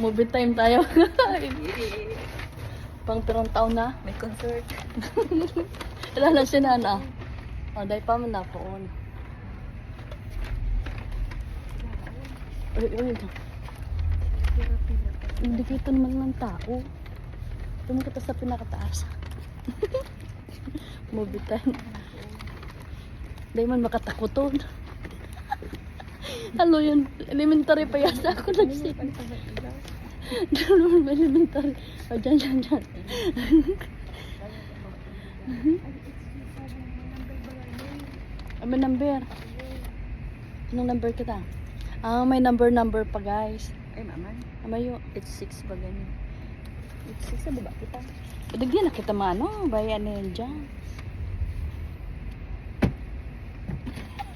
Movie time tayo. Pang pirang taon na. May concert. Ilan na si Nana? O, dahil pa man na po. Uy, hindi kita naman ng tao. Tumang kita sa pinakataas. Movie time. Dahil man makatakuton. Halo yun. Elementary pa yata ako nagsip. Doon elementary. O, dyan. May number. Anong number kita? Ah, may number pa guys. Ay, maman. Amayo. It's 6 ba ganun? It's 6 sa baba kita. Padagyan na kita mano. Bayan na yun dyan.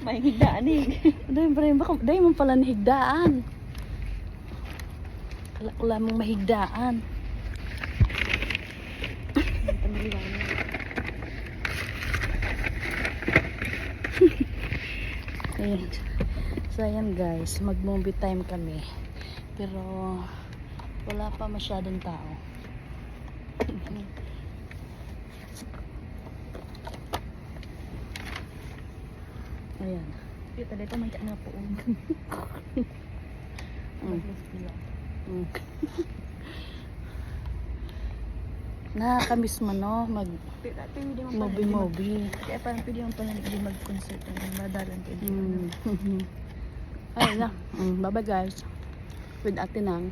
May higdaan eh. Dahil mo pala nahigdaan. Kala ko lamang mahigdaan. Ayan. So ayan guys, mag-movie time kami. Pero wala pa masyadong tao. Ayan. Ito dito man ka na po. Nakakamiss mo no, movie. Kaya parang pwede yung pala hindi mag-concert. Madalan kayo. Ayun na. Bye bye guys. With Ate Nang.